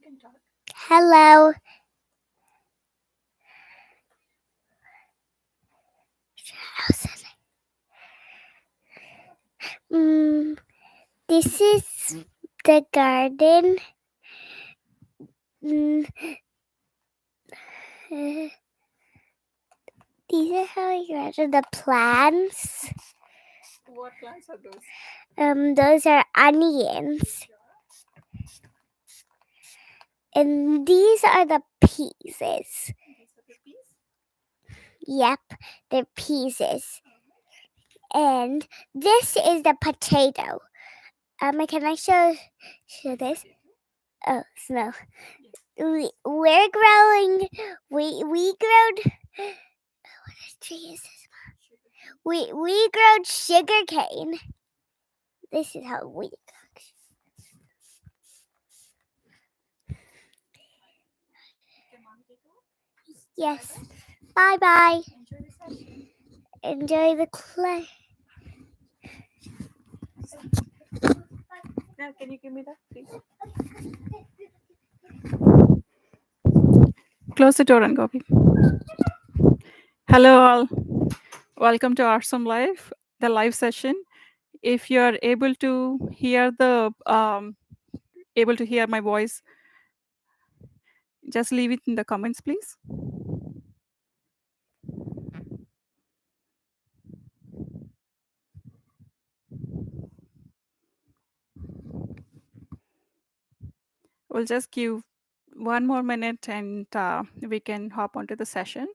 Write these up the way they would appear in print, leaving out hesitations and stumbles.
can talk. Hello. Mm, this is the garden. Mm, uh, these are how I measure the plants. What plants are those? Those are onions. And these are the pieces. These are the peas. Yep, they're pieces. And this is the potato. Can I show this? Oh, smell. We're growing. We growed. What tree is this? We growed sugar cane. This is how we cook. Can mommy take over? Yes. Bye bye. Enjoy the session. Enjoy the clay. Now, can you give me that, please? Close the door and go. Hello, all. Welcome to Awesome Life, the live session. If you are able to hear my voice, just leave it in the comments, please. We'll just give one more minute and we can hop onto the session.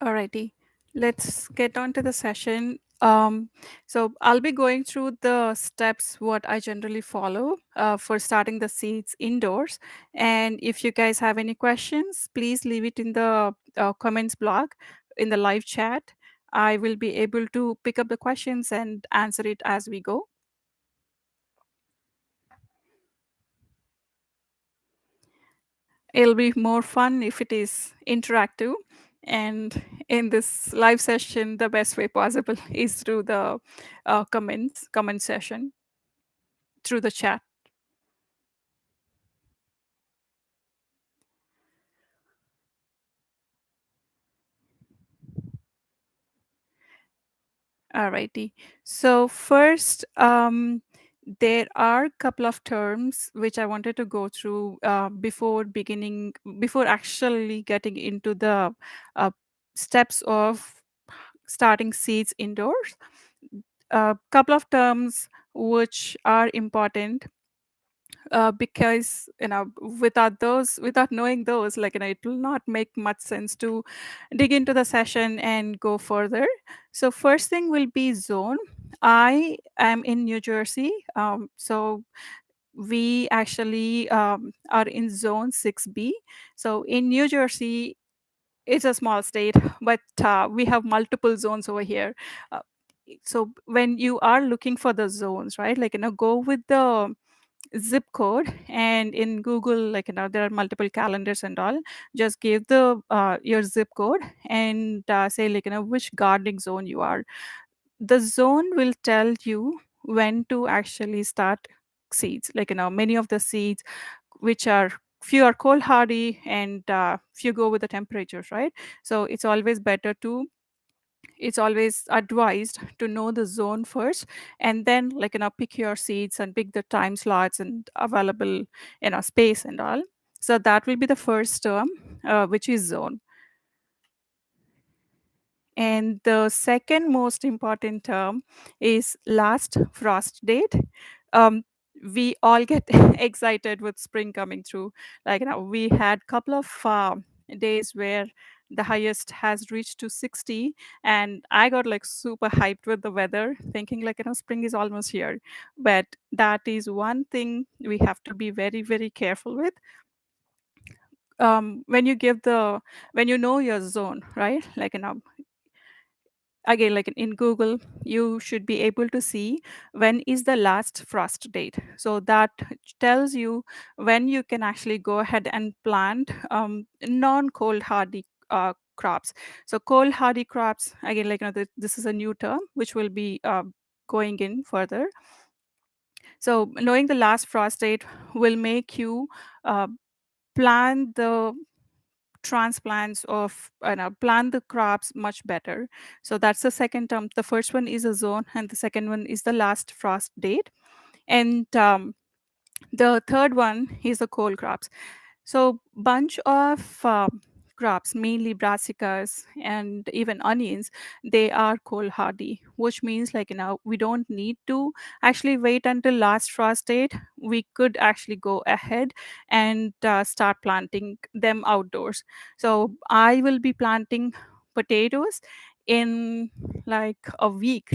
Alrighty, let's get on to the session. So I'll be going through the steps what I generally follow for starting the seeds indoors. And if you guys have any questions, please leave it in the comments blog in the live chat. I will be able to pick up the questions and answer it as we go. It'll be more fun if it is interactive. And in this live session, the best way possible is through the comment session, through the chat. Alrighty. So first, there are a couple of terms which I wanted to go through before actually getting into the uh, steps of starting seeds indoors. A couple of terms which are important because without knowing those, like it will not make much sense to dig into the session and go further. So first thing will be zone. I am in New Jersey, so we actually are in zone 6B. So in New Jersey, it's a small state, but we have multiple zones over here. uh, so when you are looking for the zones, right, go with the zip code, and in Google, there are multiple calendars and all. Just give the your zip code and say, which gardening zone you are. The zone will tell you when to actually start seeds. Many of the seeds which are few are cold hardy, and few go with the temperatures, right? So it's always better to it's always advised to know the zone first, and then pick your seeds and pick the time slots and available space and all. So that will be the first term, which is zone. And the second most important term is last frost date. Um, we all get excited with spring coming through. We had couple of days where the highest has reached to 60, and I got like super hyped with the weather, thinking spring is almost here. But that is one thing we have to be very, very careful with. When you give the when you know your zone, right? Again, like in Google, you should be able to see when is the last frost date, so that tells you when you can actually go ahead and plant non cold hardy crops. So cold hardy crops, again, this is a new term which will be going in further. So knowing the last frost date will make you uh, plan the transplants of plant the crops much better. So that's the second term. The first one is a zone, and the second one is the last frost date. And the third one is the cold crops. So bunch of crops, mainly brassicas and even onions, they are cold hardy, which means we don't need to actually wait until last frost date. We could actually go ahead and start planting them outdoors. So I will be planting potatoes in like a week,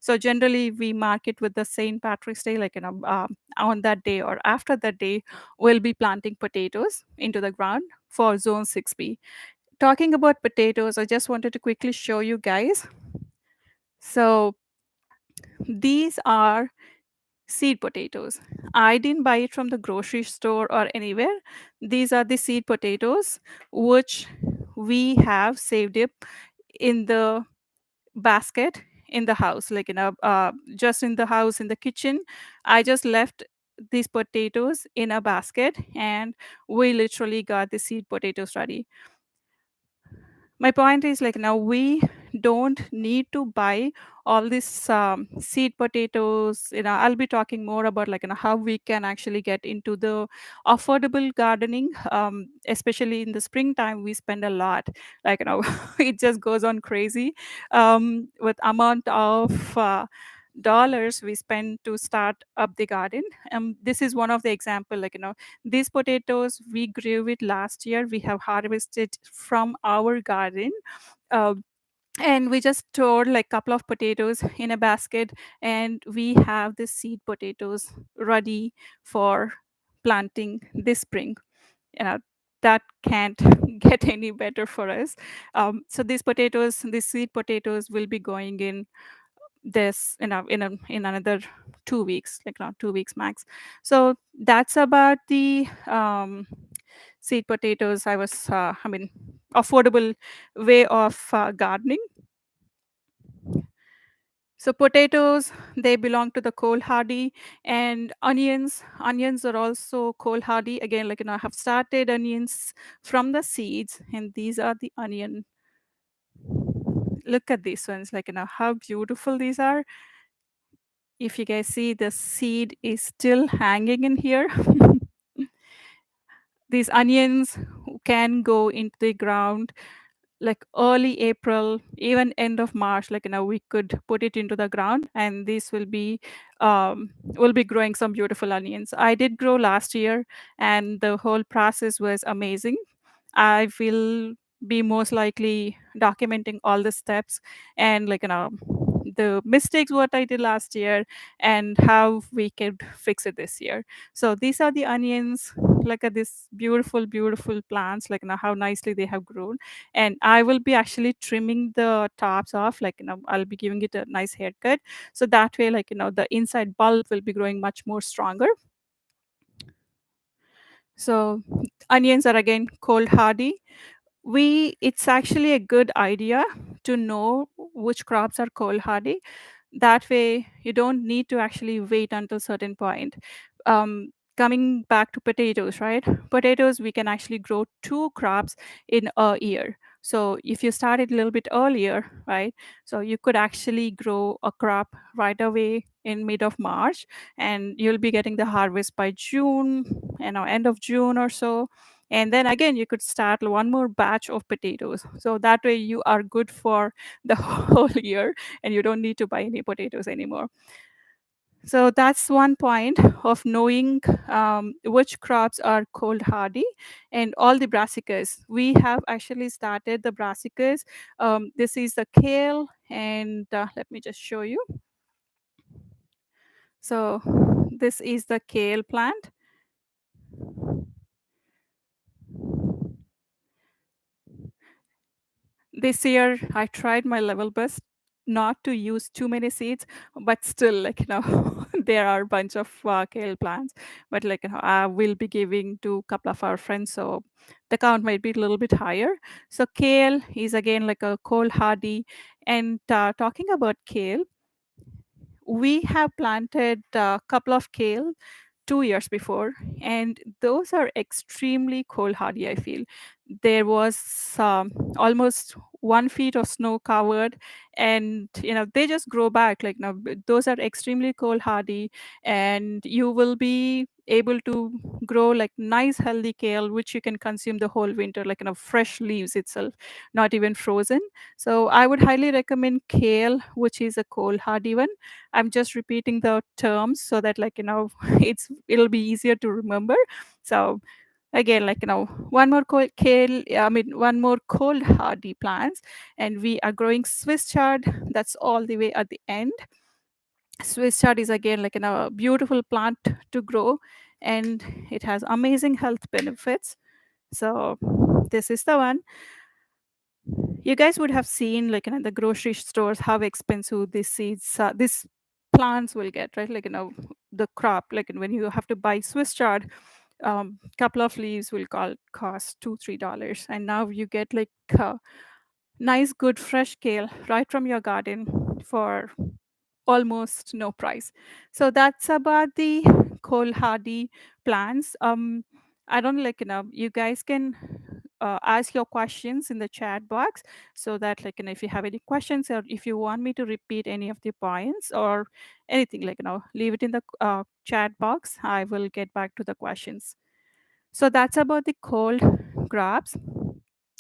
so generally we mark it with the St. Patrick's Day, on that day or after that day, we'll be planting potatoes into the ground for zone 6B. Talking about potatoes, I just wanted to quickly show you guys. So these are seed potatoes. I didn't buy it from the grocery store or anywhere. These are the seed potatoes which we have saved up in the basket in the house, just in the house, in the kitchen. I just left these potatoes in a basket, and we literally got the seed potatoes ready. My point is, now we don't need to buy all these seed potatoes. I'll be talking more about how we can actually get into the affordable gardening, especially in the springtime. We spend a lot, it just goes on crazy with amount of dollars we spend to start up the garden. This is one of the example, these potatoes we grew it last year. We have harvested from our garden, uh, and we just stored like couple of potatoes in a basket, and we have the seed potatoes ready for planting this spring. you know that can't get any better for us. So these seed potatoes will be going in this in another 2 weeks, 2 weeks max. So that's about the seed potatoes. Affordable way of gardening. So potatoes, they belong to the cold hardy, and onions are also cold hardy. Again, I have started onions from the seeds, and these are the onion. Look at these ones, how beautiful these are. If you guys see, the seed is still hanging in here. These onions can go into the ground like early April, even end of March. We could put it into the ground, and this will be growing some beautiful onions. I did grow last year, and the whole process was amazing. I will be most likely documenting all the steps, and the mistakes what I did last year, and how we could fix it this year. So these are the onions. Look at this beautiful, beautiful plants. How nicely they have grown. And I will be actually trimming the tops off. I'll be giving it a nice haircut. So that way, the inside bulb will be growing much more stronger. So onions are again cold hardy. It's actually a good idea to know which crops are cold hardy. That way you don't need to actually wait until certain point. Coming back to potatoes, right? Potatoes, we can actually grow two crops in a year. So if you started a little bit earlier, right, so you could actually grow a crop right away in mid of March, and you'll be getting the harvest by June, end of June or so. And then again, you could start one more batch of potatoes. So that way you are good for the whole year, and you don't need to buy any potatoes anymore. So that's one point of knowing which crops are cold hardy, and all the brassicas. We have actually started the brassicas. This is the kale, and let me just show you. So this is the kale plant. This year I tried my level best not to use too many seeds, but still, there are a bunch of kale plants. But I will be giving to a couple of our friends, so the count might be a little bit higher. So kale is again like a cold hardy. And talking about kale, we have planted a couple of kale 2 years before, and those are extremely cold hardy. I feel there was almost 1 feet of snow covered, and they just grow back. Those are extremely cold hardy, and you will be able to grow like nice healthy kale which you can consume the whole winter, fresh leaves itself, not even frozen. So I would highly recommend kale, which is a cold hardy one. I'm just repeating the terms so that it'll be easier to remember. So again, one more kale, I mean one more cold hardy plants, and we are growing Swiss chard. That's all the way at the end. Swiss chard is again a beautiful plant to grow, and it has amazing health benefits. So this is the one. You guys would have seen the grocery stores how expensive these seeds, these plants will get, right? The crop, when you have to buy Swiss chard, couple of leaves will cost $2-3, and now you get nice good fresh kale right from your garden for almost no price. So that's about the cold hardy plants. I don't you guys can ask your questions in the chat box, so that if you have any questions, or if you want me to repeat any of the points or anything, leave it in the chat box. I will get back to the questions. So that's about the cold crops.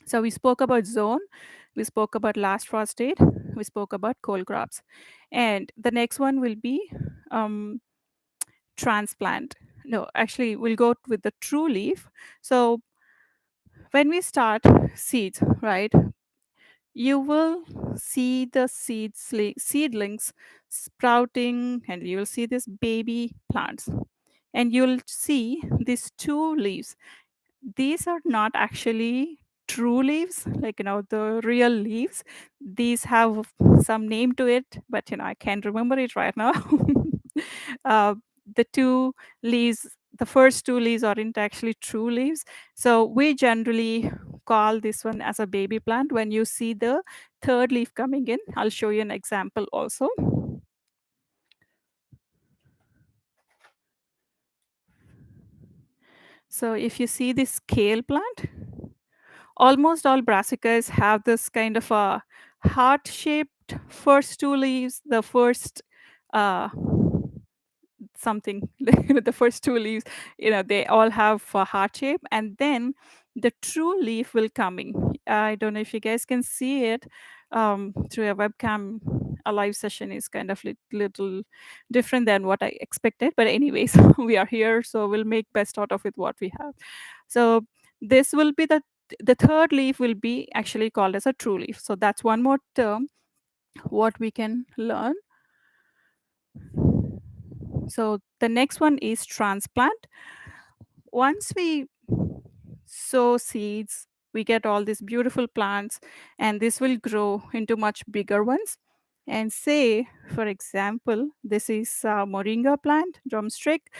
So we spoke about zone, we spoke about last frost date, we spoke about cold crops. And the next one will be um, transplant. No, actually, we'll go with the true leaf. So when we start seeds, right, you will see the seedlings sprouting, and you'll see this baby plants, and you'll see these two leaves. These are not actually true leaves, the real leaves. These have some name to it, but I can't remember it right now. uh, the two leaves, the first two leaves aren't actually true leaves. So we generally call this one as a baby plant. When you see the third leaf coming in, I'll show you an example also. So if you see this kale plant, almost all brassicas have this kind of a heart shaped first two leaves. The first uh, something, the first two leaves, they all have a heart shape, and then the true leaf will coming. I don't know if you guys can see it through a webcam. A live session is kind of little different than what I expected, but anyways, we are here, so we'll make best out of it what we have. So this will be the third leaf will be actually called as a true leaf. So that's one more term what we can learn. So the next one is transplant. Once we sow seeds, we get all these beautiful plants, and this will grow into much bigger ones. And say, for example, this is a moringa plant, drumstick.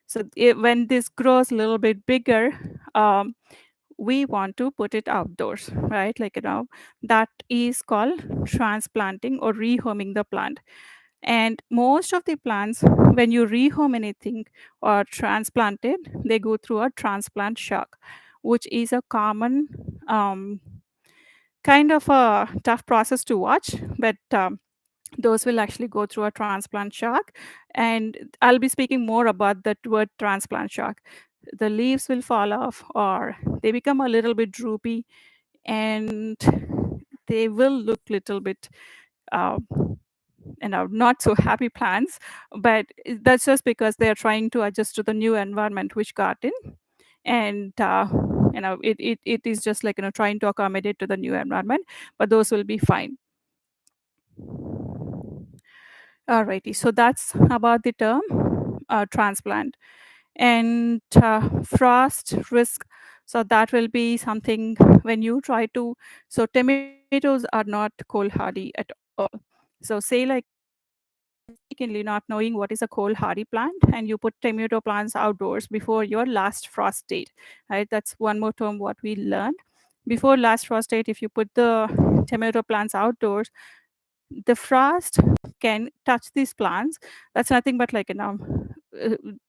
So when this grows a little bit bigger, we want to put it outdoors, right? That is called transplanting or rehoming the plant. And most of the plants, when you rehome anything or transplant it, they go through a transplant shock. which is a common um, kind of a tough process to watch, but those will actually go through a transplant shock. And I'll be speaking more about that word transplant shock. The leaves will fall off or they become a little bit droopy, and they will look little bit uh, not so happy plants. But that's just because they're trying to adjust to the new environment which got in. And it is just like trying to accommodate to the new environment, but those will be fine. Alrighty, so that's about the term transplant. And frost risk, so that will be something when you try to, so tomatoes are not cold hardy at all. So say like mistakenly not knowing what is a cold hardy plant, and you put tomato plants outdoors before your last frost date, right? That's one more term what we learned. Before last frost date, if you put the tomato plants outdoors, the frost can touch these plants. That's nothing but like uh,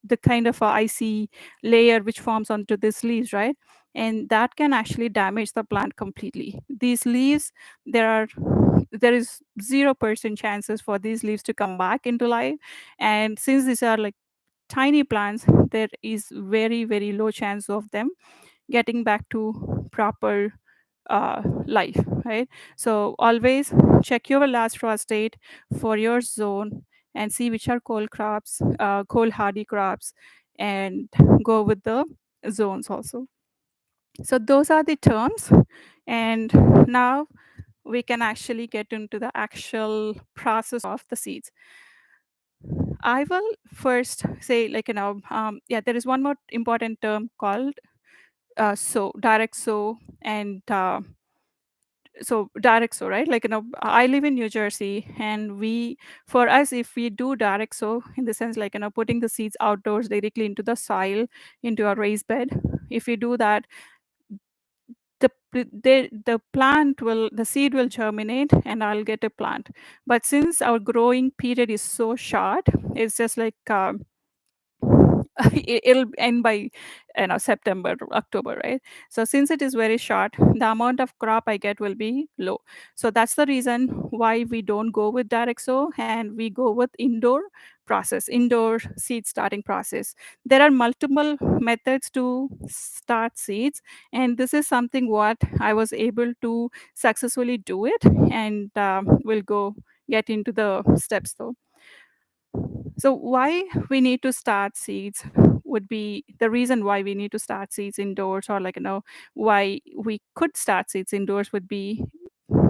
the kind of a icy layer which forms onto these leaves, right? And that can actually damage the plant completely. These leaves, there is 0% chances for these leaves to come back into life. And since these are like tiny plants, there is very very low chance of them getting back to proper life, right? So always check your last frost date for your zone and see which are cold crops, cold hardy crops, and go with the zones also. So those are the terms. And now we can actually get into the actual process of the seeds. I will first say, yeah, there is one more important term called sow, direct sow, and so direct sow, right? I live in New Jersey, and for us, if we do direct sow, in the sense putting the seeds outdoors directly into the soil, into a raised bed, if we do that, the seed will germinate and I'll get a plant. But since our growing period is so short, it's just like it'll end by September, October, right? So since it is very short, the amount of crop I get will be low. So that's the reason why we don't go with direct sow, and we go with indoor seed starting process. There are multiple methods to start seeds, and this is something what I was able to successfully do it. And we'll go get into the steps though. So why we need to start seeds would be the reason why we need to start seeds indoors, or why we could start seeds indoors would be,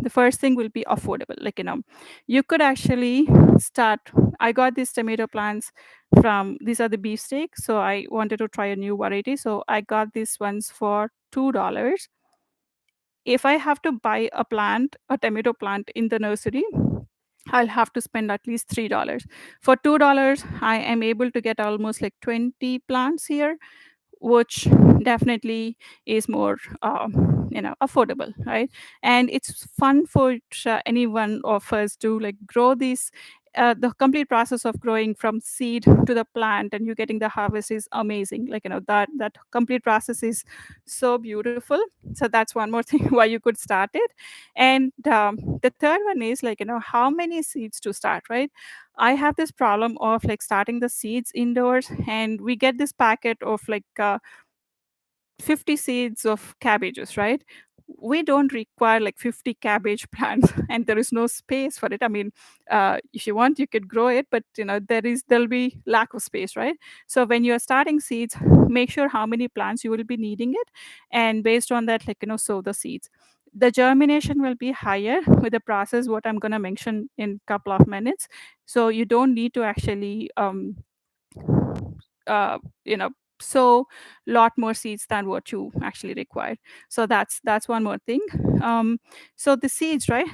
the first thing will be affordable. You could actually start. I got these tomato plants from, these are the beefsteak, so I wanted to try a new variety, so I got these ones for $2. If I have to buy a tomato plant in the nursery, I'll have to spend at least $3. For $2, I am able to get almost like 20 plants here, which definitely is more affordable, right? And it's fun for any one of us to like grow these. The complete process of growing from seed to the plant and you getting the harvest is amazing. That complete process is so beautiful. So that's one more thing why you could start it. And the third one is how many seeds to start, right? I have this problem of like starting the seeds indoors, and we get this packet of 50 seeds of cabbages, right? We don't require like 50 cabbage plants and there is no space for it. I mean, if you want, you could grow it, but there'll be lack of space, right? So when you're starting seeds, make sure how many plants you will be needing it. And based on that, sow the seeds. The germination will be higher with the process, what I'm going to mention in a couple of minutes. So you don't need to actually uh, you know sow lot more seeds than what you actually require. So that's one more thing. So the seeds, right?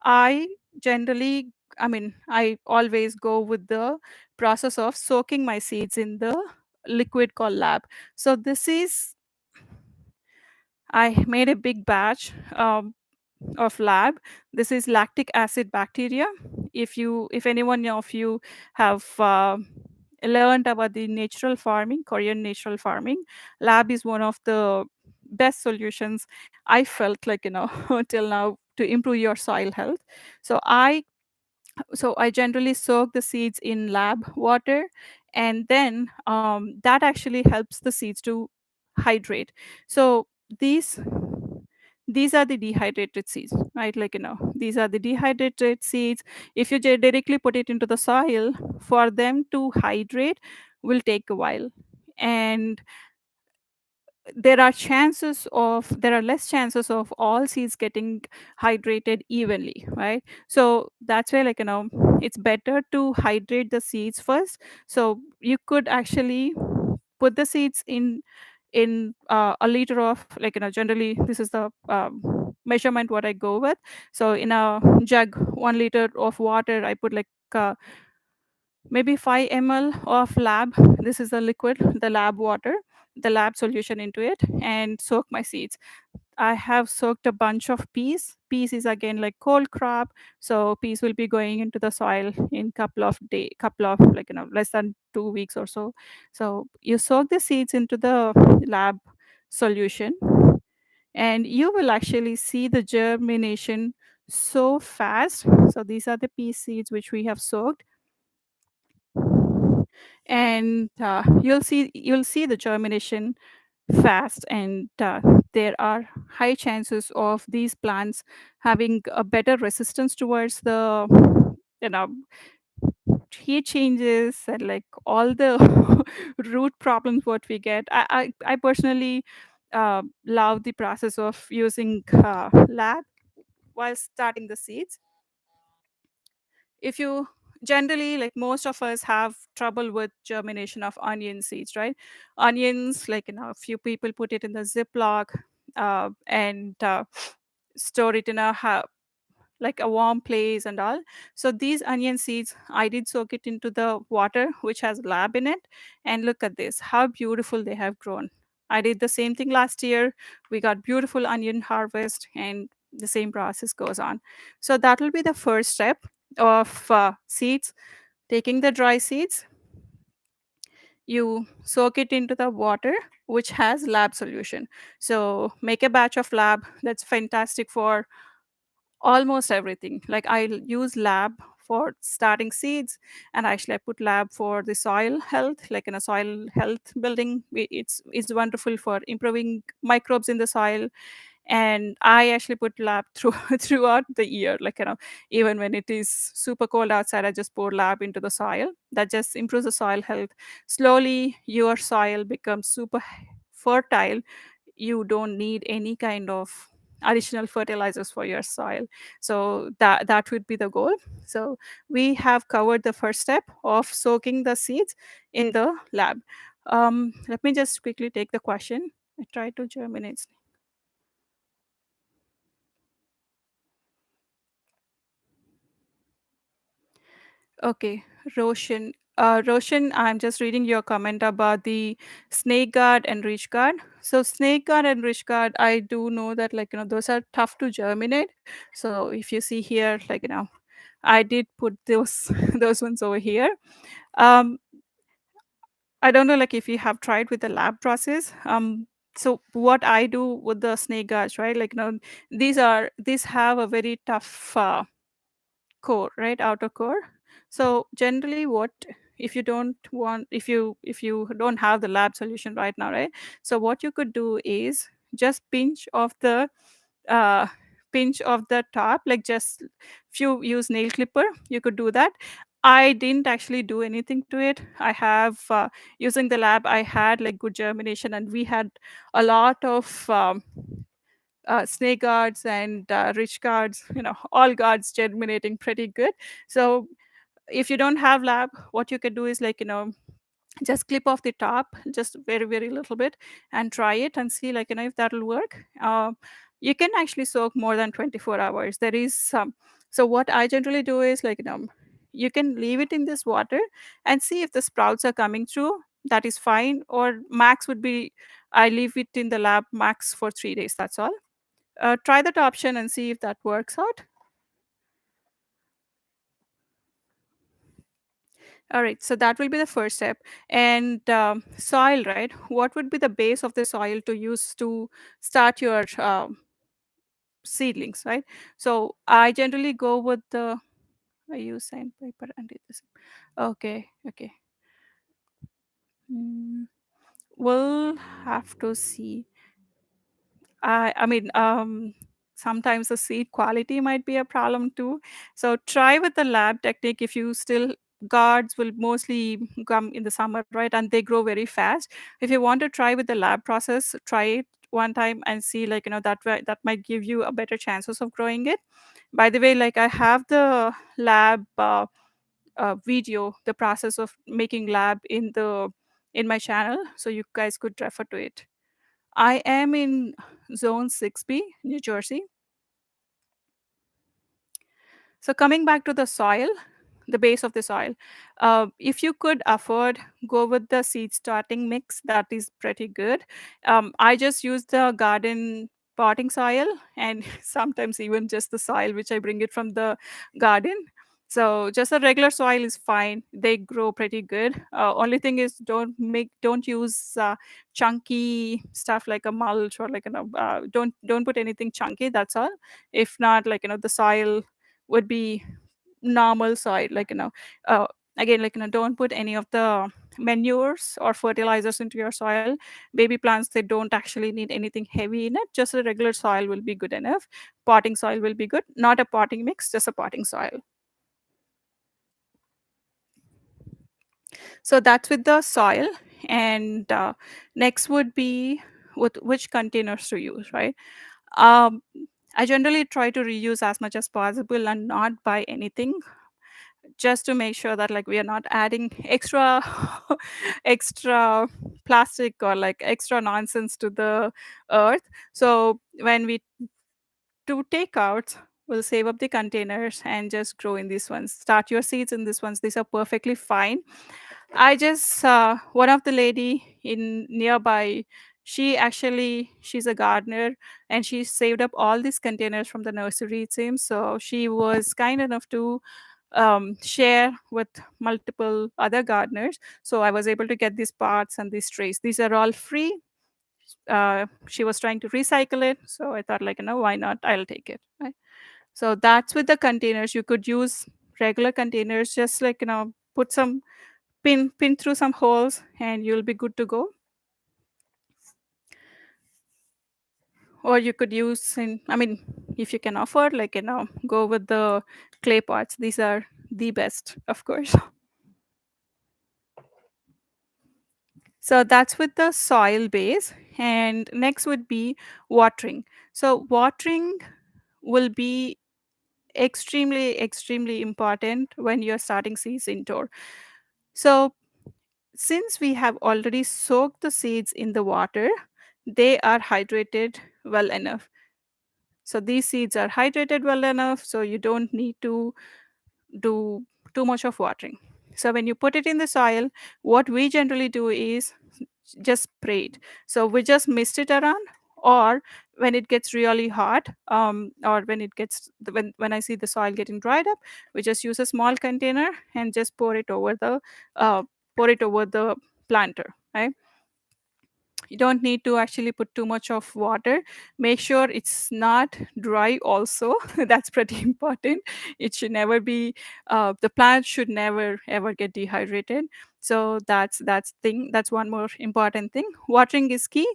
I generally, I mean, I always go with the process of soaking my seeds in the liquid called lab. So this is, I made a big batch of lab. This is lactic acid bacteria. If anyone of you have learned about the natural farming, Korean natural farming, lab is one of the best solutions I felt like, till now to improve your soil health. So I generally soak the seeds in lab water, and then that actually helps the seeds to hydrate. So these these are the dehydrated seeds, right? Like, these are the dehydrated seeds. If you directly put it into the soil, for them to hydrate will take a while, and there are less chances of all seeds getting hydrated evenly, right? So that's why, like, it's better to hydrate the seeds first. So you could actually put the seeds in a liter of, like, generally this is the measurement what I go with. So in a jug, 1 liter of water, I put like maybe 5 ml of lab, this is the liquid, the lab water, the lab solution into it, and soak my seeds. I have soaked a bunch of peas. Peas is again like cold crop, so peas will be going into the soil in couple of, like, less than 2 weeks or so. So you soak the seeds into the lab solution, and you will actually see the germination so fast. So these are the pea seeds which we have soaked, and you'll see the germination fast, and there are high chances of these plants having a better resistance towards the, you know heat changes, and like all the root problems what we get. I personally love the process of using lab while starting the seeds. If you generally, like, most of us have trouble with germination of onion seeds, right? Onions, like, a few people put it in the ziploc, and store it in like a warm place and all. So these onion seeds, I did soak it into the water which has lab in it, and look at this, how beautiful they have grown. I did the same thing last year. We got beautiful onion harvest, and the same process goes on. So that will be the first step of seeds. Taking the dry seeds, you soak it into the water which has lab solution. So make a batch of lab. That's fantastic for almost everything. Like, I use lab for starting seeds, and actually I put lab for the soil health, like in a soil health building. It's wonderful for improving microbes in the soil. And I actually put lab through throughout the year, like, even when it is super cold outside, I just pour lab into the soil. That just improves the soil health. Slowly your soil becomes super fertile. You don't need any kind of additional fertilizers for your soil. So that would be the goal. So we have covered the first step of soaking the seeds in the lab. Let me just quickly take the question. I try to germinate. Okay, Roshan. Roshan, I'm just reading your comment about the snake guard and rich guard. So snake guard and rich guard, I do know that, like, those are tough to germinate. So if you see here, like, I did put those those ones over here. Um, I don't know, like, if you have tried with the lab process. So what I do with the snake guards, right? Like, these have a very tough core, right? Outer core. So generally, what if you don't want, if you don't have the lab solution right now, right? So what you could do is just uh pinch of the top, like, just if you use nail clipper, you could do that. I didn't actually do anything to it. I have using the lab, I had like good germination, and we had a lot of snake guards and rich guards, all guards germinating pretty good. So if you don't have lab, what you can do is, like, just clip off the top just very very little bit, and try it and see, like, if that'll work. You can actually soak more than 24 hours. There is some. So what I generally do is, like, you can leave it in this water and see if the sprouts are coming through. That is fine. Or max would be, I leave it in the lab max for 3 days. That's all. Try that option and see if that works out. All right, so that will be the first step. And soil, right? What would be the base of the soil to use to start your seedlings, right? So I generally go with the I use sandpaper and do this. Okay, okay. Mm, we'll have to see. I mean, sometimes the seed quality might be a problem too. So try with the lab technique if you still gourds will mostly come in the summer, right? And they grow very fast. If you want to try with the lab process, try it one time and see like that way that might give you a better chances of growing it. By the way, like I have the lab video, the process of making lab in my channel, so you guys could refer to it. I am in Zone 6B, New Jersey. So coming back to the soil, the base of the soil, if you could afford, go with the seed starting mix. That is pretty good. I just use the garden potting soil and sometimes even just the soil which I bring it from the garden. So just a regular soil is fine. They grow pretty good. Only thing is don't use chunky stuff like a mulch or like don't put anything chunky. That's all. If not, like the soil would be normal soil, uh, again, don't put any of the manures or fertilizers into your soil. Baby plants, they don't actually need anything heavy in it. Just a regular soil will be good enough. Potting soil will be good, not a potting mix, just a potting soil. So that's with the soil. And next would be with which containers to use, right? um, I generally try to reuse as much as possible and not buy anything, just to make sure that like we are not adding extra extra plastic or like extra nonsense to the earth. So when we do takeouts, we'll save up the containers and just grow in these ones. Start your seeds in these ones. These are perfectly fine. I just one of the lady in nearby, she's a gardener and she saved up all these containers from the nursery, it seems. So she was kind enough to share with multiple other gardeners. So I was able to get these parts and these trays. These are all free. She was trying to recycle it, so I thought like why not? I'll take it. Right? So that's with the containers. You could use regular containers, just like put some pin through some holes, and you'll be good to go. Or you could use I mean, if you can afford, go with the clay pots. These are the best, of course. So that's with the soil base. And next would be watering. So watering will be extremely important when you're starting seeds indoor. So since we have already soaked the seeds in the water, they are hydrated well enough. So these seeds are hydrated well enough, so you don't need to do too much of watering. So when you put it in the soil, what we generally do is just spray it. So we just mist it around, or when it gets really hot, or when it gets when I see the soil getting dried up, we just use a small container and just uh, pour it over the planter. Right? You don't need to actually put too much of water. Make sure it's not dry also. That's pretty important. It should never be the plant should never ever get dehydrated. So that's one more important thing. Watering is key.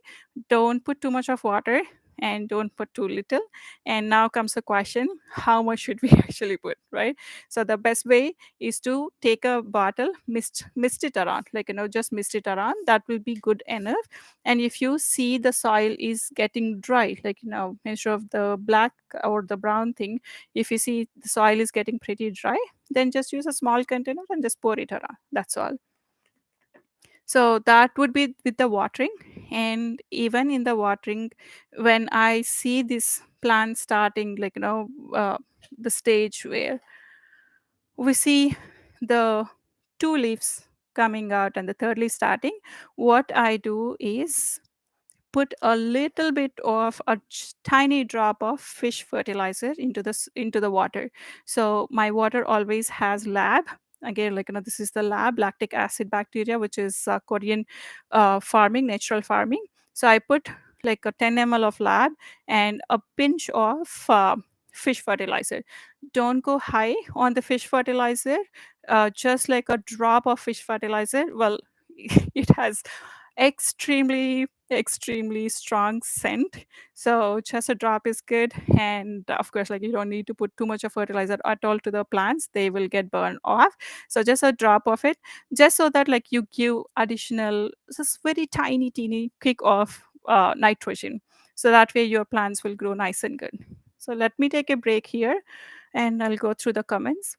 Don't put too much of water and don't put too little. And now comes the question, how much should we actually put, right? So the best way is to take a bottle, mist it around, just mist it around. That will be good enough. And if you see the soil is getting dry, instead of the black or the brown thing, if you see the soil is getting pretty dry, then just use a small container and just pour it around. That's all. So that would be with the watering. And even in the watering, when I see this plant starting, the stage where we see the two leaves coming out and the third leaf starting, what I do is put a little bit of a tiny drop of fish fertilizer into the water. So my water always has lab. Again, this is the lab lactic acid bacteria, which is Korean farming, natural farming. So I put like a 10 ml of lab and a pinch of fish fertilizer. Don't go high on the fish fertilizer, just like a drop of fish fertilizer. Well, it has extremely strong scent, so just a drop is good. And of course, like, you don't need to put too much of fertilizer at all to the plants, they will get burned off. So just a drop of it, just so that like you give additional, just very tiny teeny kick of nitrogen, so that way your plants will grow nice and good. So let me take a break here and I'll go through the comments.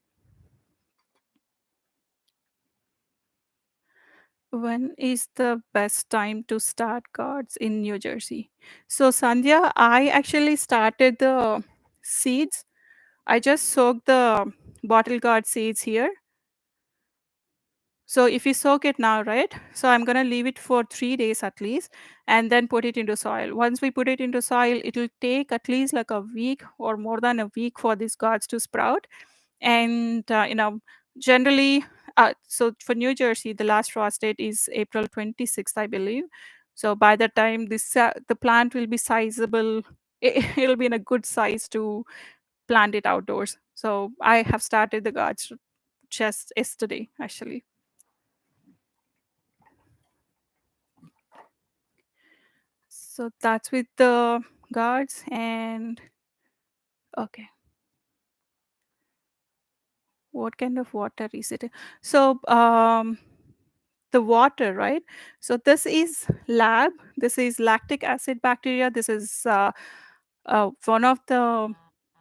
When is the best time to start cards in New Jersey? So, Sandhya, I actually started the seeds. I just soaked the bottle gourd seeds here. So if you soak it now, right? So I'm gonna leave it for 3 days at least, and then put it into soil. Once we put it into soil, it will take at least like a week or more than a week for these gourds to sprout. And generally, so for New Jersey, the last frost date is April 26th, I believe. So by the time the plant will be sizable, it'll be in a good size to plant it outdoors. So I have started the gourds just yesterday, actually. So that's with the guards. And okay, what kind of water is it? So the water, right? So this is lab. This is lactic acid bacteria. This is one of the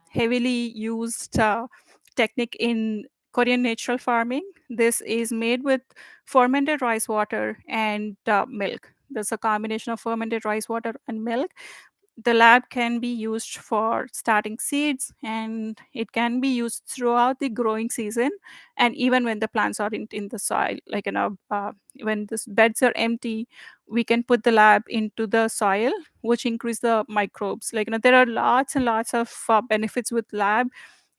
heavily used technique in Korean natural farming. This is made with fermented rice water and milk. There's a combination of fermented rice water and milk. The lab can be used for starting seeds, and it can be used throughout the growing season, and even when the plants are in the soil, like when the beds are empty, we can put the lab into the soil, which increase the microbes. There are lots and lots of benefits with lab.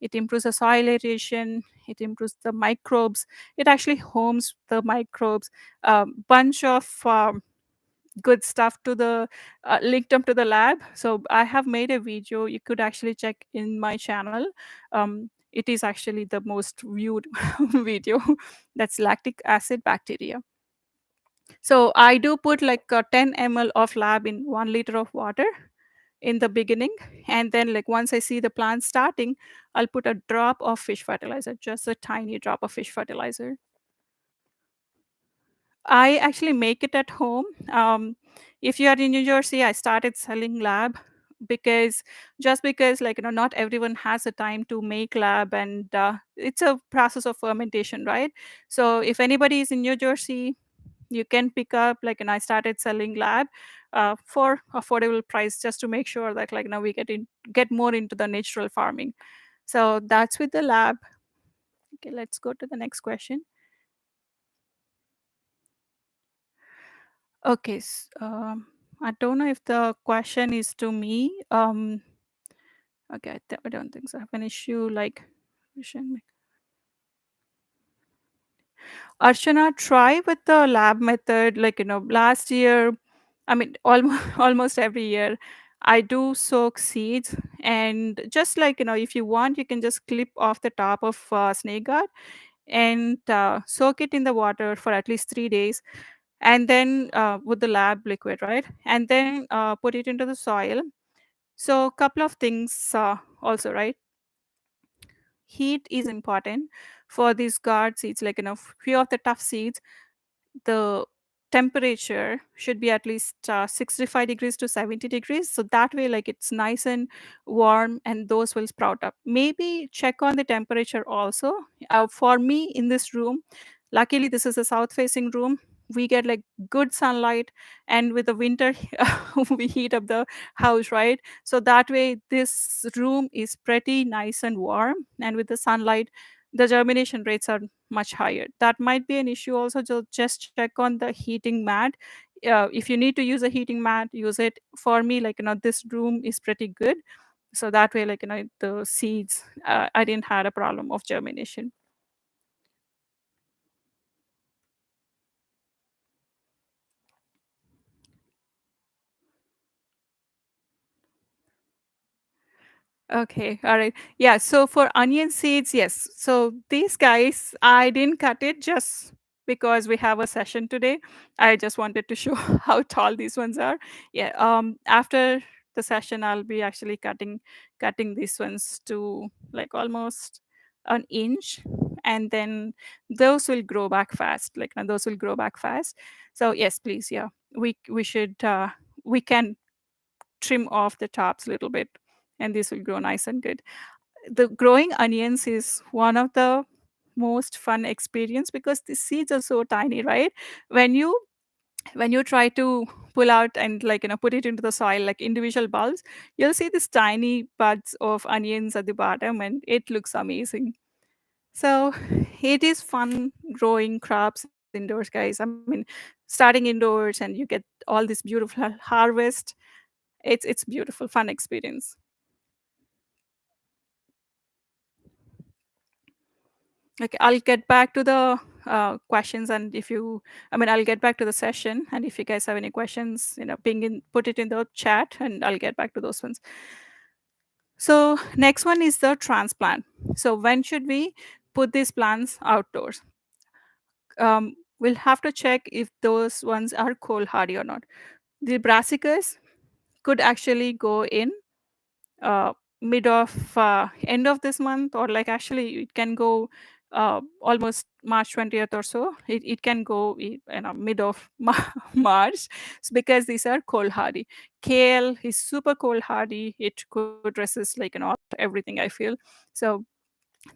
It improves the soil aeration, it improves the microbes, it actually homes the microbes, bunch of good stuff to the linked up to the lab. So I have made a video, you could actually check in my channel. It is actually the most viewed video. That's lactic acid bacteria. So I do put like 10 ml of lab in 1 liter of water in the beginning, and then like once I see the plant starting, I'll put a drop of fish fertilizer, just a tiny drop of fish fertilizer. I actually make it at home. If you are in New Jersey, I started selling lab because because not everyone has the time to make lab, and it's a process of fermentation, right? So if anybody is in New Jersey, you can pick up and I started selling lab for affordable price, just to make sure that we get more into the natural farming. So that's with the lab. Okay, let's go to the next question. Okay, I don't know if the question is to me. Okay, I don't think so. I have an issue like vision. Archana, try with the lab method. Last year, I mean, almost almost every year, I do soak seeds, and just if you want, you can just clip off the top of snake guard and soak it in the water for at least 3 days, and then with the lab liquid, right? And then put it into the soil. So, a couple of things also, right? Heat is important for these guard seeds. Few of the tough seeds, the temperature should be at least 65 degrees to 70 degrees, so that way it's nice and warm, and those will sprout up. Maybe check on the temperature also. For me in this room, luckily this is a south facing room, we get good sunlight, and with the winter we heat up the house, right? So that way this room is pretty nice and warm, and with the sunlight, the germination rates are much higher. That might be an issue also. Just check on the heating mat. If you need to use a heating mat, use it. For me, this room is pretty good. So that way, the seeds, I didn't had a problem of germination. Okay, all right. Yeah, so for onion seeds, yes. So these guys, I didn't cut it just because we have a session today. I just wanted to show how tall these ones are. Yeah, after the session I'll be actually cutting these ones to like almost an inch, and then those will grow back fast. Like those will grow back fast. So yes, please, yeah. We should we can trim off the tops a little bit, and this will grow nice and good. The growing onions is one of the most fun experience because the seeds are so tiny, right? when you when you try to pull out and put it into the soil like individual bulbs, you'll see these tiny buds of onions at the bottom, and it looks amazing. So it is fun growing crops indoors, guys. I mean, starting indoors and you get all this beautiful harvest. It's beautiful, fun experience. Okay, I'll get back to the questions, and if you, I mean, I'll get back to the session, and if you guys have any questions, ping in, put it in the chat, and I'll get back to those ones. So next one is the transplant. So when should we put these plants outdoors? We'll have to check if those ones are cold hardy or not. The brassicas could actually go in uh, mid of end of this month, or like actually it can go almost March 20th or so. It can go mid of March. Because these are cold hardy. Kale is super cold hardy. It could resist everything, I feel. So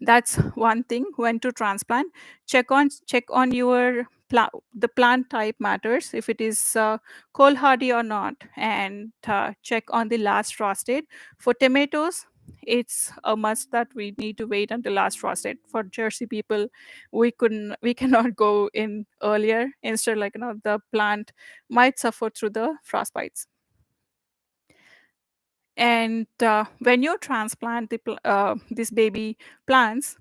that's one thing. When to transplant, check on your the plant type matters, if it is cold hardy or not, and check on the last frost date. For tomatoes, it's a must that we need to wait until last frost date. For Jersey people, we cannot go in earlier. Instead, the plant might suffer through the frostbites. And when you transplant these baby plants,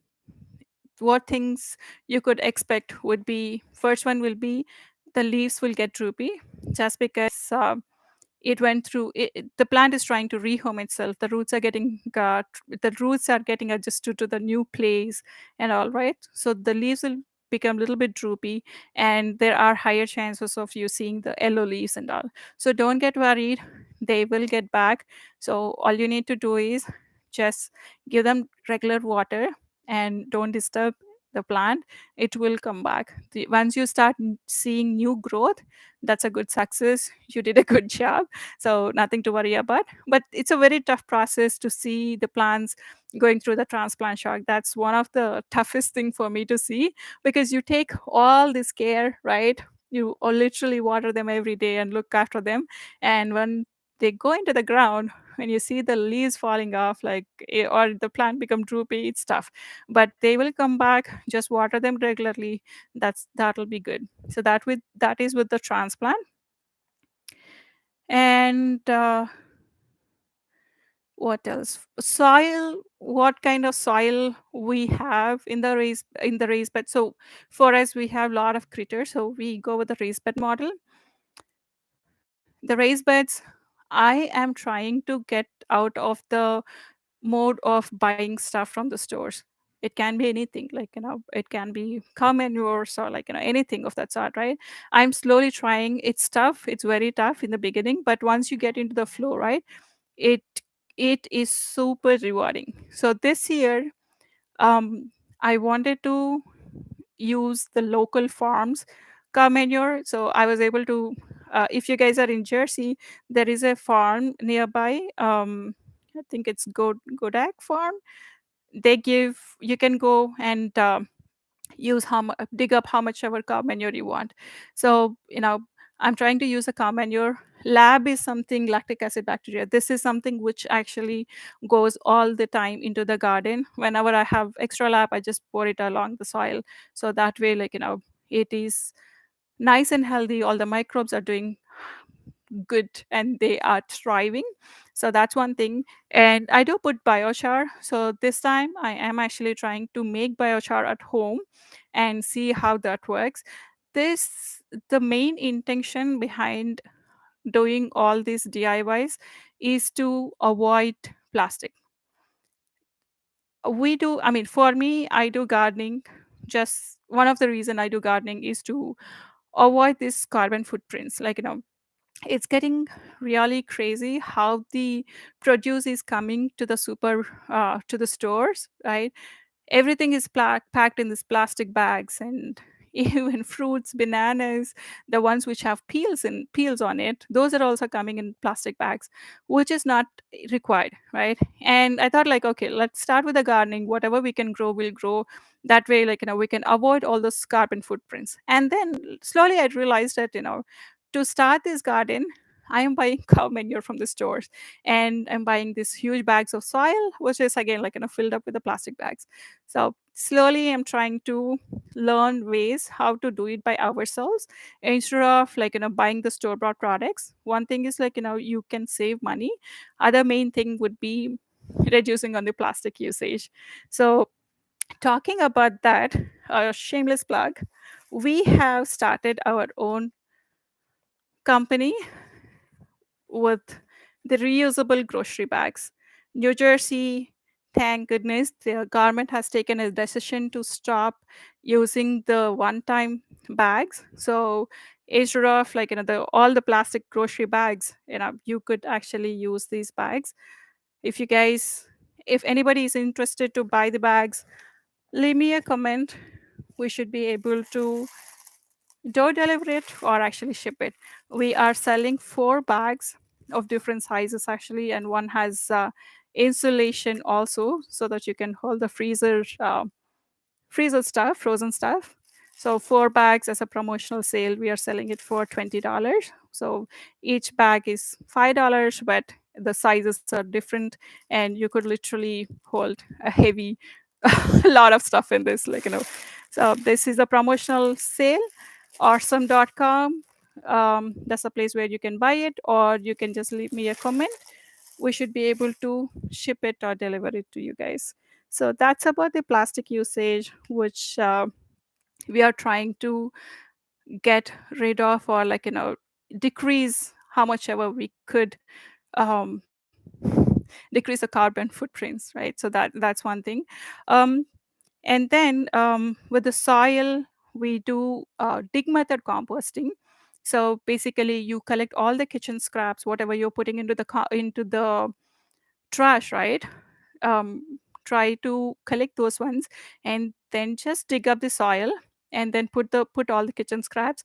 what things you could expect would be, first one will be the leaves will get droopy, just because the plant is trying to rehome itself. The roots are getting adjusted to the new place and all, right? So the leaves will become a little bit droopy, and there are higher chances of you seeing the yellow leaves and all. So don't get worried, they will get back. So all you need to do is just give them regular water, and don't disturb the plant. It will come back. Once you start seeing new growth, that's a good success. You did a good job. So nothing to worry about. But it's a very tough process to see the plants going through the transplant shock. That's one of the toughest thing for me to see, because you take all this care, right? You literally water them every day and look after them. And when they go into the ground, when you see the leaves falling off, or the plant become droopy, it's tough. But they will come back. Just water them regularly. That'll be good. So that is with the transplant. And what else? Soil. What kind of soil we have in the raised bed? So for us, we have a lot of critters, so we go with the raised bed model. The raised beds, I am trying to get out of the mode of buying stuff from the stores. It can be anything, it can be cow manures, or anything of that sort, right? I'm slowly trying. It's tough. It's very tough in the beginning, but once you get into the flow, right, it it is super rewarding. So this year, I wanted to use the local farms cow manure. So I was able to, if you guys are in Jersey, there is a farm nearby. I think it's Godak Farm. They give, you can go and dig up how much ever cow manure you want. So I'm trying to use a cow manure. Lab is something, lactic acid bacteria. This is something which actually goes all the time into the garden. Whenever I have extra lab, I just pour it along the soil. So that way, it is nice and healthy. All the microbes are doing good and they are thriving. So that's one thing. And I do put biochar. So this time I am actually trying to make biochar at home and see how that works. This The main intention behind doing all these DIYs is to avoid plastic. we do, I mean, for me, I do gardening. Just one of the reason I do gardening is to avoid these carbon footprints. Like, it's getting really crazy how the produce is coming to the to the stores, right? Everything is packed in these plastic bags, and even fruits, bananas, the ones which have peels on it, those are also coming in plastic bags, which is not required, right? And I thought, like, okay, let's start with the gardening. Whatever we can grow, we'll grow. That way, like, we can avoid all those carbon footprints. And then slowly I realized that, to start this garden, I am buying cow manure from the stores, and I'm buying these huge bags of soil, which is again, like, filled up with the plastic bags. So slowly I'm trying to learn ways how to do it by ourselves instead of, like, buying the store bought products. One thing is, like, you can save money. Other main thing would be reducing on the plastic usage. So talking about that, a shameless plug, we have started our own company with the reusable grocery bags. New Jersey, thank goodness, the government has taken a decision to stop using the one-time bags. So instead of, like, all the plastic grocery bags, you could actually use these bags. If you guys, if anybody is interested to buy the bags, leave me a comment. We should be able to door deliver it or actually ship it. We are selling 4 bags of different sizes actually, and one has insulation also, so that you can hold the freezer stuff, frozen stuff. So 4 bags as a promotional sale. We are selling it for $20. So each bag is $5, but the sizes are different, and you could literally hold a heavy a lot of stuff in this, like, So this is a promotional sale. Awesome.com. That's a place where you can buy it, or you can just leave me a comment. We should be able to ship it or deliver it to you guys. So that's about the plastic usage, which we are trying to get rid of, or, like, decrease how much ever we could, um, decrease the carbon footprints, right? So that's one thing. um, and then, with the soil, we do dig method composting. So basically, you collect all the kitchen scraps, whatever you're putting into into the trash, right? Try to collect those ones, and then just dig up the soil, and then put all the kitchen scraps,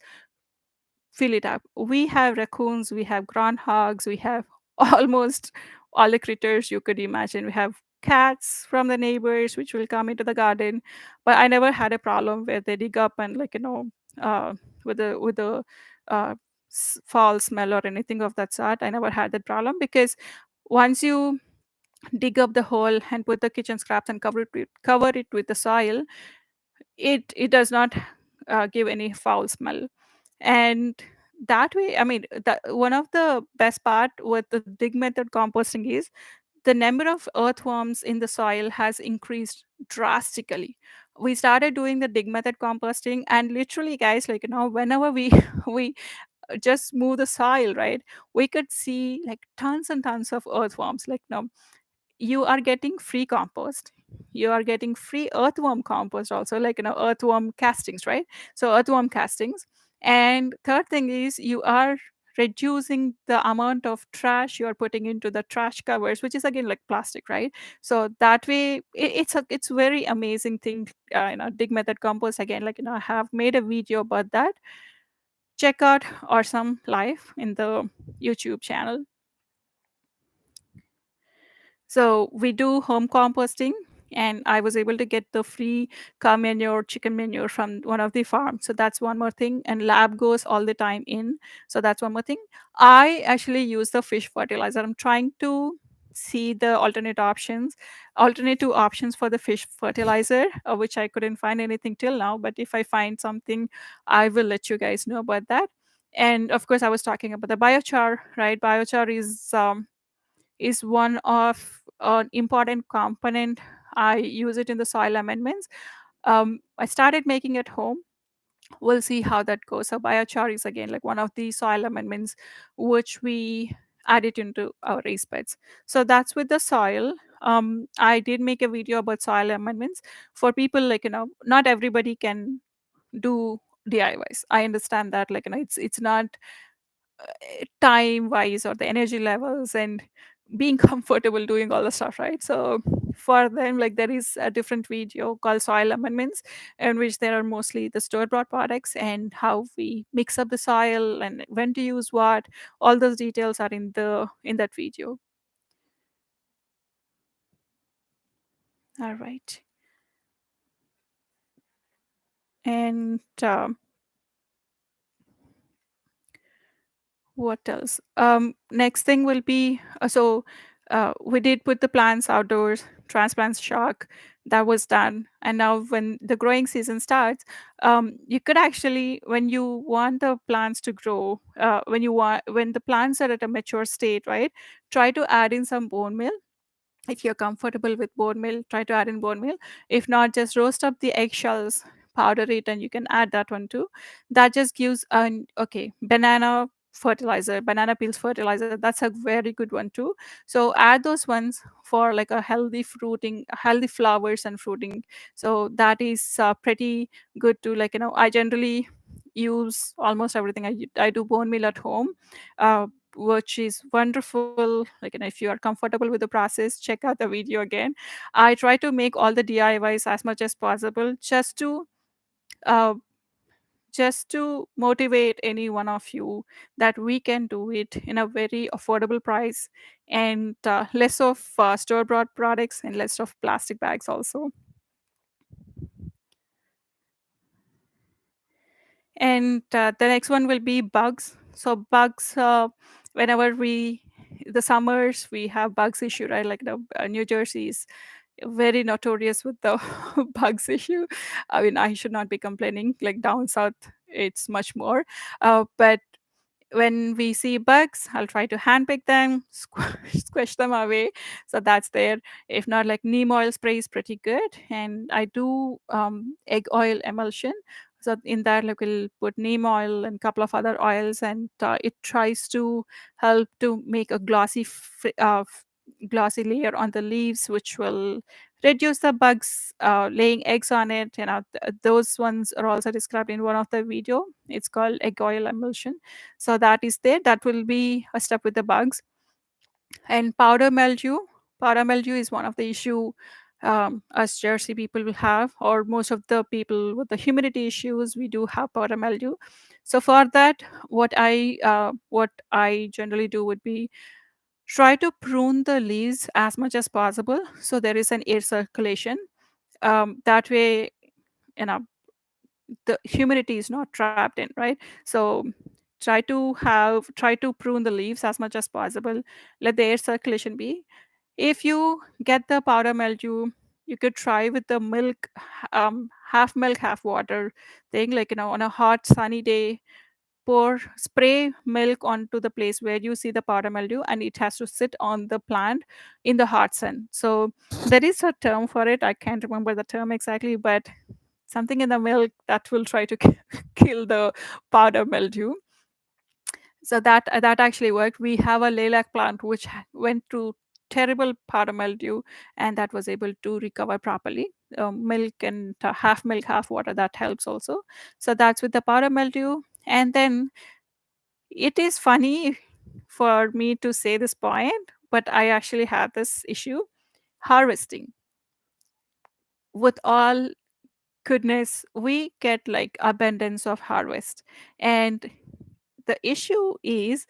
fill it up. We have raccoons, we have groundhogs, we have almost all the critters you could imagine. We have cats from the neighbors which will come into the garden, but I never had a problem where they dig up and, like, uh, with the uh, foul smell or anything of that sort. I never had that problem, because once you dig up the hole and put the kitchen scraps and cover it with the soil, it does not give any foul smell. And that way, I mean, one of the best part with the dig method composting is the number of earthworms in the soil has increased drastically. We started doing the dig method composting, and literally, guys, like, whenever we we just move the soil, right, we could see like tons and tons of earthworms. Like, you are getting free compost, you are getting free earthworm compost also, like, earthworm castings, right? So earthworm castings. And third thing is, you are reducing the amount of trash you are putting into the trash covers, which is again like plastic, right? So that way, it's very amazing thing. Dig method compost, again, like, I have made a video about that. Check out Awesome Life in the YouTube channel. So we do home composting, and I was able to get the free cow manure, chicken manure from one of the farms. So that's one more thing. And lab goes all the time in. So that's one more thing. I actually use the fish fertilizer. I'm trying to see the alternative options for the fish fertilizer, which I couldn't find anything till now. But if I find something, I will let you guys know about that. And of course, I was talking about the biochar, right? Biochar is one of an important component. I use it in the soil amendments. I started making it home. We'll see how that goes. So biochar is again like one of the soil amendments which we add it into our raised beds. So that's with the soil. I did make a video about soil amendments for people, like, not everybody can do DIYs. I understand that, like, it's not time wise or the energy levels and being comfortable doing all the stuff, right? So for them, like, there is a different video called Soil Amendments, in which there are mostly the store bought products and how we mix up the soil and when to use what. All those details are in that video. All right. And what else? Next thing will be, we did put the plants outdoors, Transplant Shock, that was done. And now when the growing season starts, you could actually, when you want the plants to grow, when the plants are at a mature state, right? Try to add in some bone meal. If you're comfortable with bone meal, try to add in bone meal. If not, just roast up the eggshells, powder it, and you can add that one too. That just gives an okay banana fertilizer, banana peels fertilizer. That's a very good one too. So add those ones for like a healthy fruiting, healthy flowers and fruiting. So that is pretty good too. Like, I generally use almost everything. I do bone meal at home, which is wonderful. Like, if you are comfortable with the process, check out the video again. I try to make all the DIYs as much as possible, uh, just to motivate any one of you that we can do it in a very affordable price, and less of store bought products and less of plastic bags also. And the next one will be bugs. So bugs, whenever the summers we have bugs issue, right? Like, New Jersey is very notorious with the bugs issue. I mean, I should not be complaining. Like, down south, it's much more. But when we see bugs, I'll try to handpick them, squish them away. So that's there. If not, like, neem oil spray is pretty good. And I do egg oil emulsion. So in that, like, we'll put neem oil and couple of other oils, and it tries to help to make a glossy layer on the leaves, which will reduce the bugs laying eggs on it. Those ones are also described in one of the video. It's called egg oil emulsion. So that is there. That will be a step with the bugs. And powder mildew. Powder mildew is one of the issue us Jersey people will have, or most of the people with the humidity issues. We do have powder mildew. So for that, what I generally do would be try to prune the leaves as much as possible so there is an air circulation. That way, you know the humidity is not trapped in, right? So try to prune the leaves as much as possible. Let the air circulation be. If you get the powder mildew, you could try with the half milk half water thing. Like, on a hot sunny day, spray milk onto the place where you see the powder mildew, and it has to sit on the plant in the hot sun. So there is a term for it. I can't remember the term exactly, but something in the milk that will try to kill the powder mildew. So that actually worked. We have a lilac plant which went through terrible powder mildew, and that was able to recover properly. Milk and half milk half water, that helps also. So that's with the powder mildew. And then, it is funny for me to say this point, but I actually have this issue. Harvesting. With all goodness, we get like abundance of harvest. And the issue is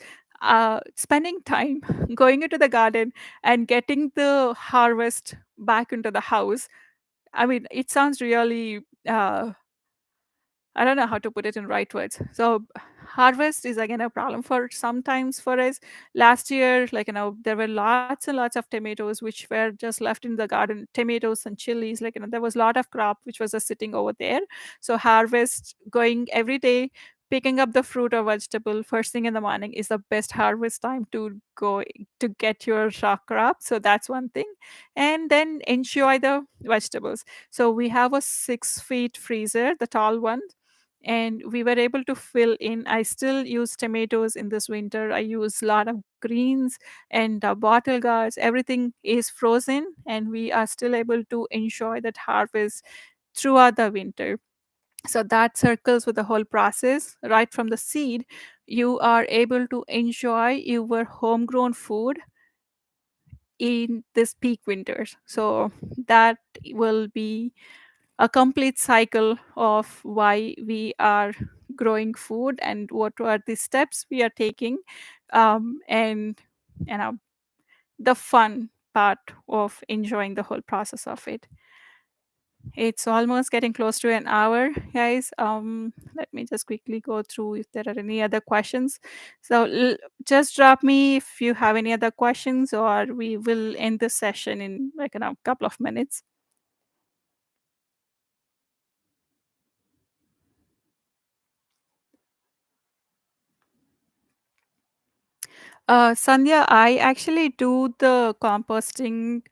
spending time going into the garden and getting the harvest back into the house. I mean, it sounds really I don't know how to put it in right words. So harvest is again a problem for sometimes for us. Last year, like, there were lots and lots of tomatoes which were just left in the garden. Tomatoes and chilies, like, there was a lot of crop which was just sitting over there. So harvest, going every day, picking up the fruit or vegetable first thing in the morning is the best harvest time to go to get your crop. So that's one thing. And then enjoy the vegetables. So we have a 6 feet freezer, the tall one. and we were able to fill in. I still use tomatoes in this winter. I use a lot of greens and bottle gourds. Everything is frozen, and we are still able to enjoy that harvest throughout the winter. So that circles with the whole process. Right from the seed, you are able to enjoy your homegrown food in this peak winters. So that will be a complete cycle of why we are growing food and what are the steps we are taking, and you know the fun part of enjoying the whole process of it. It's almost getting close to an hour, guys. Let me just quickly go through if there are any other questions. So just drop me if you have any other questions, or we will end the session in like in a couple of minutes. Sandhya, I actually do the composting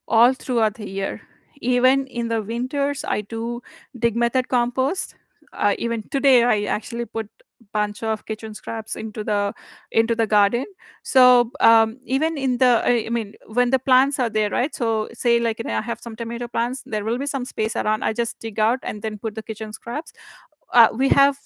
all throughout the year. Even in the winters, I do dig method compost. Even today, I actually put bunch of kitchen scraps into the garden. So even in the, I mean, when the plants are there, right? So say like I have some tomato plants, there will be some space around. I just dig out and then put the kitchen scraps. We have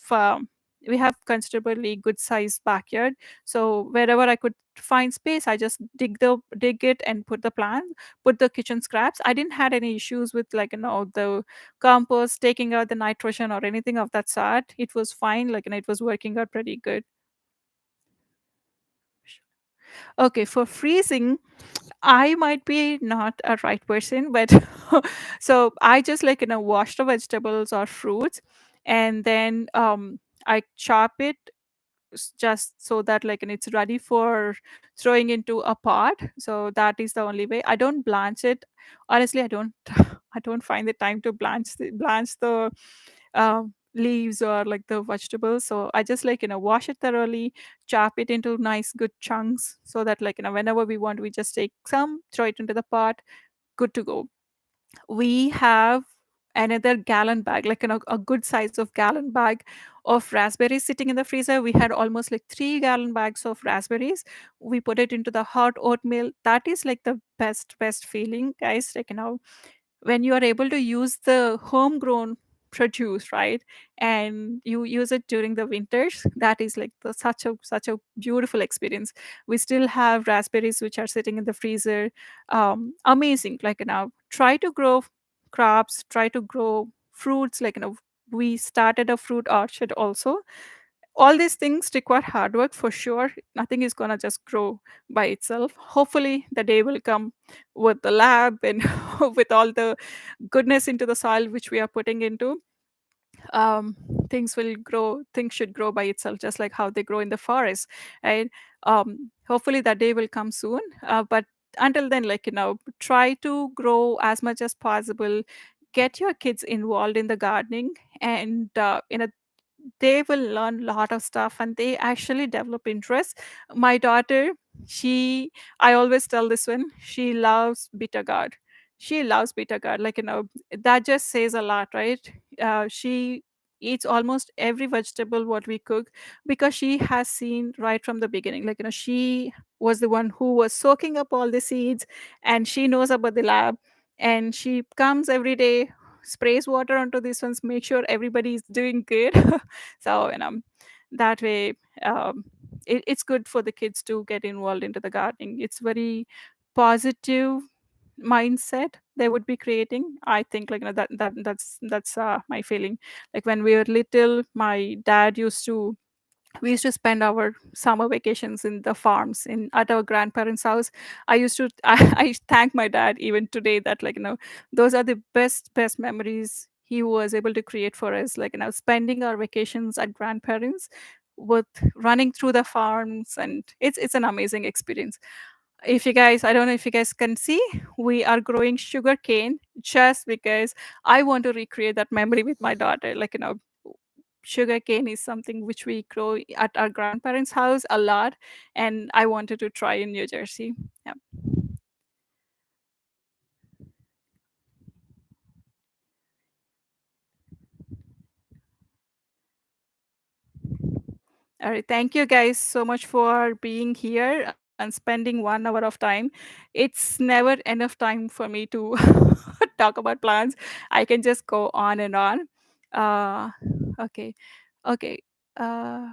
considerably good sized backyard, so wherever I could find space, I just dig it and put the plant, put the kitchen scraps. I didn't had any issues with like the compost taking out the nitrogen or anything of that sort. It was fine, like it was working out pretty good. Okay, for freezing, I might be not a right person, but so I just wash the vegetables or fruits, and then I chop it just so that it's ready for throwing into a pot. So that is the only way. I don't blanch it. Honestly, I don't I don't find the time to blanch the leaves or like the vegetables. So I just wash it thoroughly, chop it into nice good chunks so that whenever we want, we just take some, throw it into the pot, good to go. We have another gallon bag, a good size of gallon bag of raspberries sitting in the freezer. We had almost like 3 gallon bags of raspberries. We put it into the hot oatmeal. That is like the best feeling, guys. When you are able to use the homegrown produce, right, and you use it during the winters, that is like such a beautiful experience. We still have raspberries which are sitting in the freezer. Amazing. Try to grow crops, try to grow fruits. We started a fruit orchard also. All these things require hard work for sure. Nothing is gonna just grow by itself. Hopefully the day will come with the lab and with all the goodness into the soil which we are putting into. um, Things will grow. Things should grow by itself, just like how they grow in the forest, right? Hopefully that day will come soon. But until then, try to grow as much as possible. Get your kids involved in the gardening, and they will learn a lot of stuff, and they actually develop interest. My daughter, she I always tell this one, she loves bitter gourd. She loves bitter gourd. That just says a lot, right? She eats almost every vegetable what we cook, because she has seen right from the beginning. She was the one who was soaking up all the seeds, and she knows about the lab, and she comes every day, sprays water onto these ones, make sure everybody is doing good. So that way, it's good for the kids to get involved into the gardening. It's very positive mindset they would be creating. I think that's my feeling. Like when we were little, my dad used to we used to spend our summer vacations in the farms in at our grandparents house. I used to I thank my dad even today that those are the best memories he was able to create for us, spending our vacations at grandparents with running through the farms, and it's an amazing experience. If you guys, I don't know if you guys can see, we are growing sugar cane just because I want to recreate that memory with my daughter. Sugarcane is something which we grow at our grandparents' house a lot, and I wanted to try in New Jersey. Yeah. All right. Thank you guys so much for being here and spending 1 hour of time. It's never enough time for me to talk about plants. I can just go on and on. Uh, okay. Okay. Uh,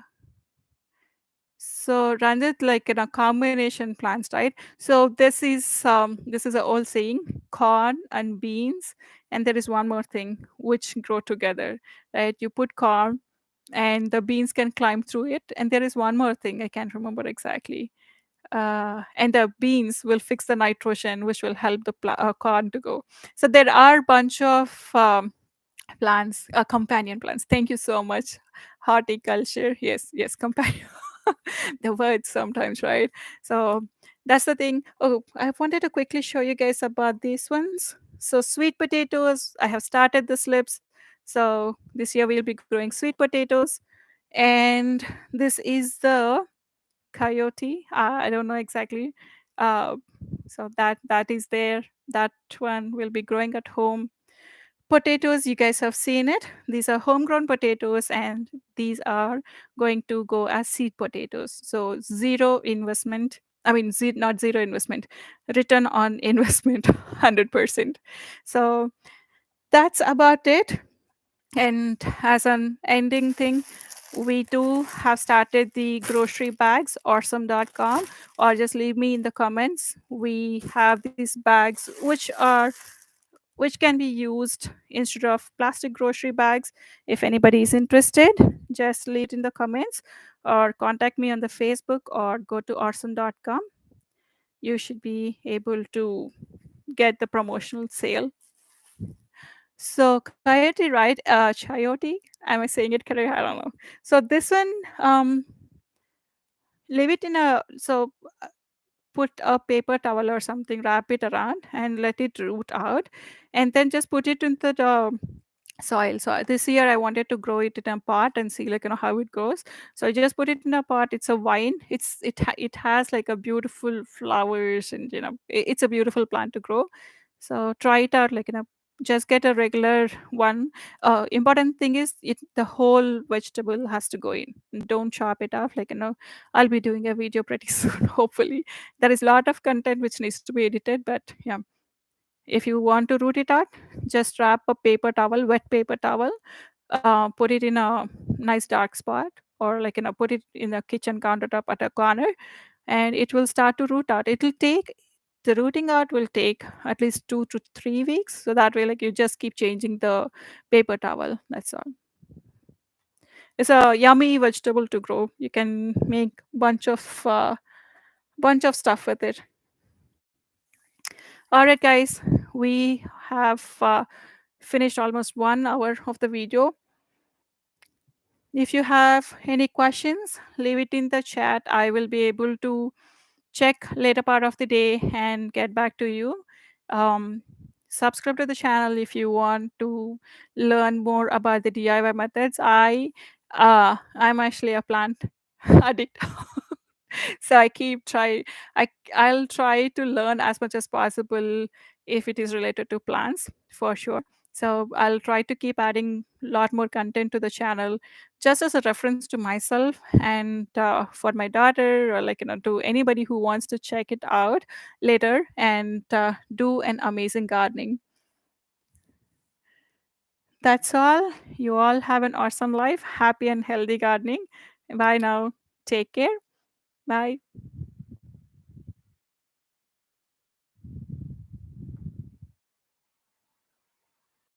so Ranjit, like in a combination plants, right? So this is a old saying, corn and beans, and there is one more thing which grow together, right? You put corn and the beans can climb through it. And there is one more thing, I can't remember exactly. And the beans will fix the nitrogen, which will help the corn to go. So there are bunch of plants, companion plants. Thank you so much. Horticulture, yes, yes, companion. The words sometimes, right? So that's the thing. Oh, I wanted to quickly show you guys about these ones. So sweet potatoes, I have started the slips. So this year we'll be growing sweet potatoes. And this is the Chayote. I don't know exactly. Uh, so that is there. That one will be growing at home. Potatoes, you guys have seen it. These are homegrown potatoes, and these are going to go as seed potatoes. So zero investment. I mean, not zero investment, return on investment, 100%. So that's about it. And as an ending thing, we do have started the grocery bags, awesome.com, or just leave me in the comments. We have these bags which can be used instead of plastic grocery bags. If anybody is interested, just leave it in the comments or contact me on the Facebook or go to awesome.com. You should be able to get the promotional sale. So coyote, right? Chayote. Am I saying it correct? I don't know. So this one, leave it in a put a paper towel or something, wrap it around, and let it root out, and then just put it into the soil. So this year I wanted to grow it in a pot and see like how it grows. So I just put it in a pot. It's a vine. It has like a beautiful flowers, and it's a beautiful plant to grow. So try it out, like just get a regular one. Important thing is the whole vegetable has to go in. Don't chop it off, I'll be doing a video pretty soon, hopefully. There is a lot of content which needs to be edited, but yeah, if you want to root it out, just wrap a paper towel, wet paper towel, put it in a nice dark spot, or put it in a kitchen countertop at a corner, and it will start to root out. It'll take The rooting out will take at least 2 to 3 weeks. So that way, like, you just keep changing the paper towel. That's all. It's a yummy vegetable to grow. You can make bunch of stuff with it. All right, guys, we have finished almost 1 hour of the video. If you have any questions, leave it in the chat. I will be able to check later part of the day and get back to you. Um, Subscribe to the channel if you want to learn more about the DIY methods. I'm actually a plant addict. So I'll try to learn as much as possible if it is related to plants, for sure. So I'll try to keep adding a lot more content to the channel, just as a reference to myself, and for my daughter, or to anybody who wants to check it out later and do an amazing gardening. That's all. You all have an awesome life, happy and healthy gardening. Bye now. Take care. Bye.